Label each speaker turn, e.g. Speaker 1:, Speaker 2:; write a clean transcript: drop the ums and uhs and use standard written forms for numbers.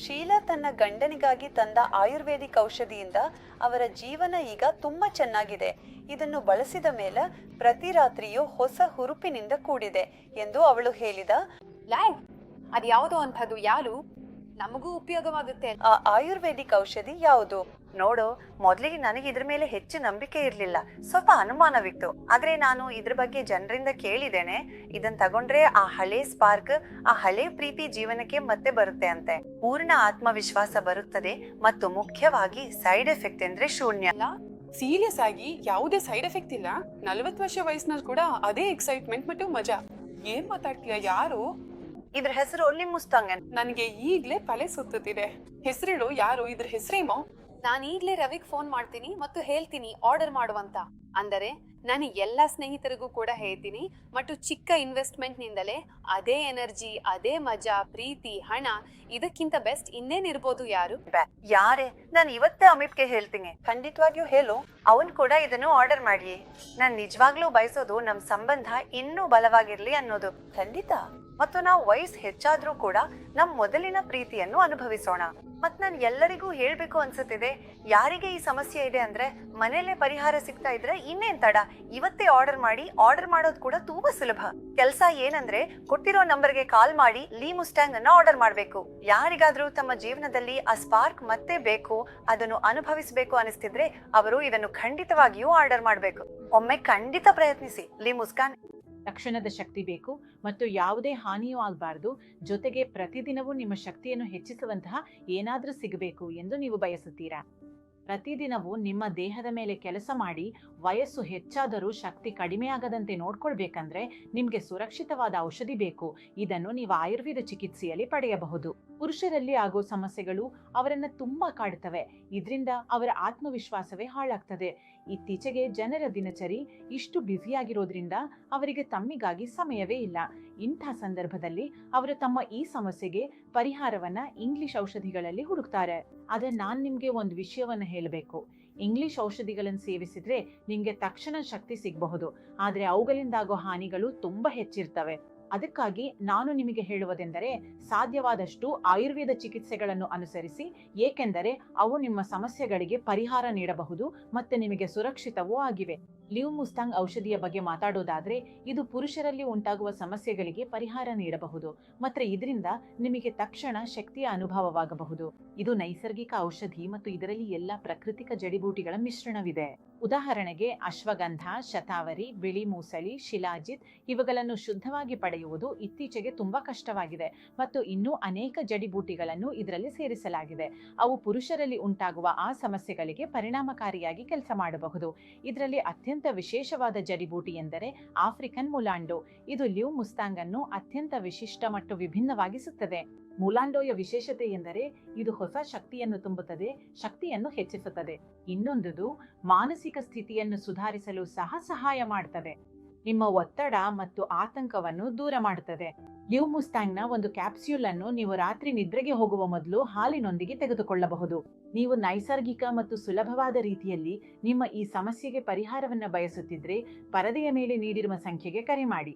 Speaker 1: ಶೀಲಾ ತನ್ನ ಗಂಡನಿಗಾಗಿ ತಂದ ಆಯುರ್ವೇದಿಕ್ ಔಷಧಿಯಿಂದ ಅವರ ಜೀವನ ಈಗ ತುಂಬಾ ಚೆನ್ನಾಗಿದೆ. ಇದನ್ನು ಬಳಸಿದ ಮೇಲೆ ಪ್ರತಿ ರಾತ್ರಿಯೂ ಹೊಸ ಹುರುಪಿನಿಂದ ಕೂಡಿದೆ ಎಂದು ಅವಳು ಹೇಳಿದ.
Speaker 2: ಲ್ಯಾಗ್ ಅದ್ಯಾವುದೋ ಅಂಥದ್ದು ಯಾರು ನಮಗೂ ಉಪಯೋಗವಾಗುತ್ತೆ.
Speaker 1: ಆ ಆಯುರ್ವೇದಿಕ್ ಔಷಧಿ ಯಾವುದು? ನೋಡು, ಮೊದಲಿಗೆ ನನಗೆ ಇದ್ರ ಮೇಲೆ ಹೆಚ್ಚು ನಂಬಿಕೆ ಇರಲಿಲ್ಲ, ಸ್ವಲ್ಪ ಅನುಮಾನವಿತ್ತು. ಆದ್ರೆ ನಾನು ಇದ್ರ ಬಗ್ಗೆ ಜನರಿಂದ ಕೇಳಿದ್ದೇನೆ. ಇದನ್ನ ತಗೊಂಡ್ರೆ ಆ ಹಳೆ ಸ್ಪಾರ್ಕ್, ಆ ಹಳೆ ಪ್ರೀತಿ ಜೀವನಕ್ಕೆ ಮತ್ತೆ ಬರುತ್ತೆ ಅಂತೆ. ಪೂರ್ಣ ಆತ್ಮವಿಶ್ವಾಸ ಬರುತ್ತದೆ ಮತ್ತು ಮುಖ್ಯವಾಗಿ ಸೈಡ್ ಎಫೆಕ್ಟ್ ಅಂದ್ರೆ ಶೂನ್ಯ.
Speaker 3: ಸೀರಿಯಸ್ ಆಗಿ ಯಾವುದೇ ಸೈಡ್ ಎಫೆಕ್ಟ್ ಇಲ್ಲ. 40 ವರ್ಷ ವಯಸ್ಸಿನಲ್ಲಿ ಕೂಡ ಅದೇ ಎಕ್ಸೈಟ್ಮೆಂಟ್ ಮತ್ತು ಮಜಾ. ಏನ್ ಮಾತಾಡ್ತೀಯ? ಯಾರು?
Speaker 1: ಇದ್ರ ಹೆಸರು ಲಿಮುಸ್ತಾಂಗ್.
Speaker 3: ನನಗೆ ಈಗ್ಲೇ ತಲೆ ಸುತ್ತುತ್ತಿದೆ. ಹೆಸರಿಡು. ಯಾರು? ಇದ್ರ ಹೆಸರೇನೋ?
Speaker 2: ನಾನು ಈಗ್ಲೇ ರವಿಗ್ ಫೋನ್ ಮಾಡ್ತೀನಿ ಮತ್ತು ಹೇಳ್ತೀನಿ ಆರ್ಡರ್ ಮಾಡುವಂತ. ಅಂದರೆ ನಾನು ಎಲ್ಲ ಸ್ನೇಹಿತರಿಗೂ ಕೂಡ ಹೇಳ್ತೀನಿ. ಮತ್ತು ಚಿಕ್ಕ ಇನ್ವೆಸ್ಟ್ಮೆಂಟ್ ನಿಂದಲೇ ಅದೇ ಎನರ್ಜಿ, ಅದೇ ಮಜಾ, ಪ್ರೀತಿ, ಹಣ, ಇದಕ್ಕಿಂತ ಬೆಸ್ಟ್ ಇನ್ನೇನಿರ್ಬೋದು?
Speaker 1: ಯಾರೇ? ನಾನು ಇವತ್ತೇ ಅಮಿತ್ಗೆ ಹೇಳ್ತೀನಿ. ಖಂಡಿತವಾಗಿಯೂ ಹೇಳು. ಅವನ್ ಕೂಡ ಇದನ್ನು ಆರ್ಡರ್ ಮಾಡಿ. ನಾನ್ ನಿಜವಾಗ್ಲೂ ಬಯಸೋದು ನಮ್ ಸಂಬಂಧ ಇನ್ನೂ ಬಲವಾಗಿರ್ಲಿ ಅನ್ನೋದು. ಖಂಡಿತ. ಮತ್ತು ನಾವು ವಯಸ್ಸು ಹೆಚ್ಚಾದ್ರೂ ಕೂಡ ನಮ್ ಮೊದಲಿನ ಪ್ರೀತಿಯನ್ನು ಅನುಭವಿಸೋಣ. ಮತ್ ನಾನು ಎಲ್ಲರಿಗೂ ಹೇಳ್ಬೇಕು ಅನ್ಸುತ್ತಿದೆ, ಯಾರಿಗೆ ಈ ಸಮಸ್ಯೆ ಇದೆ ಅಂದ್ರೆ ಮನೇಲೆ ಪರಿಹಾರ ಸಿಗ್ತಾ ಇದ್ರೆ ಇನ್ನೇನ್ ತಡ, ಇವತ್ತೇ ಆರ್ಡರ್ ಮಾಡಿ. ಆರ್ಡರ್ ಮಾಡೋದು ಕೂಡ ತುಂಬಾ ಸುಲಭ. ಕೆಲಸ ಏನಂದ್ರೆ ಕೊಟ್ಟಿರೋ ನಂಬರ್ಗೆ ಕಾಲ್ ಮಾಡಿ ಲಿಮುಸ್ಟಾಂಗ್ ಅನ್ನ ಆರ್ಡರ್ ಮಾಡ್ಬೇಕು. ಯಾರಿಗಾದ್ರೂ ತಮ್ಮ ಜೀವನದಲ್ಲಿ ಆ ಸ್ಪಾರ್ಕ್ ಮತ್ತೆ ಬೇಕು, ಅದನ್ನು ಅನುಭವಿಸಬೇಕು ಅನಿಸ್ತಿದ್ರೆ ಅವರು ಇದನ್ನು ಖಂಡಿತವಾಗಿಯೂ ಆರ್ಡರ್ ಮಾಡ್ಬೇಕು. ಒಮ್ಮೆ ಖಂಡಿತ ಪ್ರಯತ್ನಿಸಿ. ಲಿಮುಸ್ಕಾನ್.
Speaker 4: ತಕ್ಷಣದ ಶಕ್ತಿ ಬೇಕು ಮತ್ತು ಯಾವುದೇ ಹಾನಿಯೂ ಆಗಬಾರ್ದು. ಜೊತೆಗೆ ಪ್ರತಿದಿನವೂ ನಿಮ್ಮ ಶಕ್ತಿಯನ್ನು ಹೆಚ್ಚಿಸುವಂತಹ ಏನಾದರೂ ಸಿಗಬೇಕು ಎಂದು ನೀವು ಬಯಸುತ್ತೀರಾ? ಪ್ರತಿದಿನವೂ ನಿಮ್ಮ ದೇಹದ ಮೇಲೆ ಕೆಲಸ ಮಾಡಿ ವಯಸ್ಸು ಹೆಚ್ಚಾದರೂ ಶಕ್ತಿ ಕಡಿಮೆ ಆಗದಂತೆ ನೋಡ್ಕೊಳ್ಬೇಕಂದ್ರೆ ನಿಮಗೆ ಸುರಕ್ಷಿತವಾದ ಔಷಧಿ ಬೇಕು. ಇದನ್ನು ನೀವು ಆಯುರ್ವೇದ ಚಿಕಿತ್ಸೆಯಲ್ಲಿ ಪಡೆಯಬಹುದು. ಪುರುಷರಲ್ಲಿ ಆಗೋ ಸಮಸ್ಯೆಗಳು ಅವರನ್ನ ತುಂಬಾ ಕಾಡುತ್ತವೆ. ಇದರಿಂದ ಅವರ ಆತ್ಮವಿಶ್ವಾಸವೇ ಹಾಳಾಗ್ತದೆ. ಇತ್ತೀಚೆಗೆ ಜನರ ದಿನಚರಿ ಇಷ್ಟು ಬ್ಯುಸಿಯಾಗಿರೋದ್ರಿಂದ ಅವರಿಗೆ ತಮ್ಮಿಗಾಗಿ ಸಮಯವೇ ಇಲ್ಲ. ಇಂಥ ಸಂದರ್ಭದಲ್ಲಿ ಅವರು ತಮ್ಮ ಈ ಸಮಸ್ಯೆಗೆ ಪರಿಹಾರವನ್ನ ಇಂಗ್ಲಿಷ್ ಔಷಧಿಗಳಲ್ಲಿ ಹುಡುಕ್ತಾರೆ. ಆದ್ರೆ ನಾನ್ ನಿಮ್ಗೆ ಒಂದು ವಿಷಯವನ್ನ ಹೇಳಬೇಕು. ಇಂಗ್ಲಿಷ್ ಔಷಧಿಗಳನ್ನು ಸೇವಿಸಿದ್ರೆ ನಿಮ್ಗೆ ತಕ್ಷಣ ಶಕ್ತಿ ಸಿಗಬಹುದು, ಆದ್ರೆ ಅವುಗಳಿಂದಾಗೋ ಹಾನಿಗಳು ತುಂಬಾ ಹೆಚ್ಚಿರ್ತವೆ. ಅದಕ್ಕಾಗಿ ನಾನು ನಿಮಗೆ ಹೇಳುವುದೆಂದರೆ ಸಾಧ್ಯವಾದಷ್ಟು ಆಯುರ್ವೇದ ಚಿಕಿತ್ಸೆಗಳನ್ನು ಅನುಸರಿಸಿ. ಏಕೆಂದರೆ ಅವು ನಿಮ್ಮ ಸಮಸ್ಯೆಗಳಿಗೆ ಪರಿಹಾರ ನೀಡಬಹುದು ಮತ್ತೆ ನಿಮಗೆ ಸುರಕ್ಷಿತವೂ ಆಗಿವೆ. ಲಿಮುಸ್ತಾಂಗ್ ಔಷಧಿಯ ಬಗ್ಗೆ ಮಾತಾಡೋದಾದ್ರೆ ಇದು ಪುರುಷರಲ್ಲಿ ಉಂಟಾಗುವ ಸಮಸ್ಯೆಗಳಿಗೆ ಪರಿಹಾರ ನೀಡಬಹುದು ಮತ್ತು ಇದರಿಂದ ನಿಮಗೆ ತಕ್ಷಣ ಶಕ್ತಿಯ ಅನುಭವವಾಗಬಹುದು. ಇದು ನೈಸರ್ಗಿಕ ಔಷಧಿ ಮತ್ತು ಇದರಲ್ಲಿ ಎಲ್ಲ ಪ್ರಾಕೃತಿಕ ಜಡಿಬೂಟಿಗಳ ಮಿಶ್ರಣವಿದೆ. ಉದಾಹರಣೆಗೆ ಅಶ್ವಗಂಧ, ಶತಾವರಿ, ಬಿಳಿ ಮೂಸಳಿ, ಶಿಲಾಜಿತ್ ಇವುಗಳನ್ನು ಶುದ್ಧವಾಗಿ ಪಡೆಯುವುದು ಇತ್ತೀಚೆಗೆ ತುಂಬಾ ಕಷ್ಟವಾಗಿದೆ ಮತ್ತು ಇನ್ನೂ ಅನೇಕ ಜಡಿಬೂಟಿಗಳನ್ನು ಇದರಲ್ಲಿ ಸೇರಿಸಲಾಗಿದೆ. ಅವು ಪುರುಷರಲ್ಲಿ ಉಂಟಾಗುವ ಆ ಸಮಸ್ಯೆಗಳಿಗೆ ಪರಿಣಾಮಕಾರಿಯಾಗಿ ಕೆಲಸ ಮಾಡಬಹುದು. ಇದರಲ್ಲಿ ಅತ್ಯಂತ ವಿಶೇಷವಾದ ಜಡಿಬೂಟಿ ಎಂದರೆ ಆಫ್ರಿಕನ್ ಮುಲಾಂಡೋ. ಇದು ಲಿಮುಸ್ತಾಂಗ್ ಅನ್ನು ಅತ್ಯಂತ ವಿಶಿಷ್ಟ ಮತ್ತು ವಿಭಿನ್ನವಾಗಿಸುತ್ತದೆ. ಮುಲಾಂಡೋಯ ವಿಶೇಷತೆ ಎಂದರೆ ಇದು ಹೊಸ ಶಕ್ತಿಯನ್ನು ತುಂಬುತ್ತದೆ, ಶಕ್ತಿಯನ್ನು ಹೆಚ್ಚಿಸುತ್ತದೆ. ಇನ್ನೊಂದು ಮಾನಸಿಕ ಸ್ಥಿತಿಯನ್ನು ಸುಧಾರಿಸಲು ಸಹಾಯ ಮಾಡುತ್ತದೆ. ನಿಮ್ಮ ಒತ್ತಡ ಮತ್ತು ಆತಂಕವನ್ನು ದೂರ ಮಾಡುತ್ತದೆ. ಲಿಮುಸ್ತಾಂಗ್ನ ಒಂದು ಕ್ಯಾಪ್ಸ್ಯೂಲ್ ಅನ್ನು ನೀವು ರಾತ್ರಿ ನಿದ್ರೆಗೆ ಹೋಗುವ ಮೊದಲು ಹಾಲಿನೊಂದಿಗೆ ತೆಗೆದುಕೊಳ್ಳಬಹುದು. ನೀವು ನೈಸರ್ಗಿಕ ಮತ್ತು ಸುಲಭವಾದ ರೀತಿಯಲ್ಲಿ ನಿಮ್ಮ ಈ ಸಮಸ್ಯೆಗೆ ಪರಿಹಾರವನ್ನು ಬಯಸುತ್ತಿದ್ರೆ ಪರದೆಯ ಮೇಲೆ ನೀಡಿರುವ ಸಂಖ್ಯೆಗೆ ಕರೆ ಮಾಡಿ.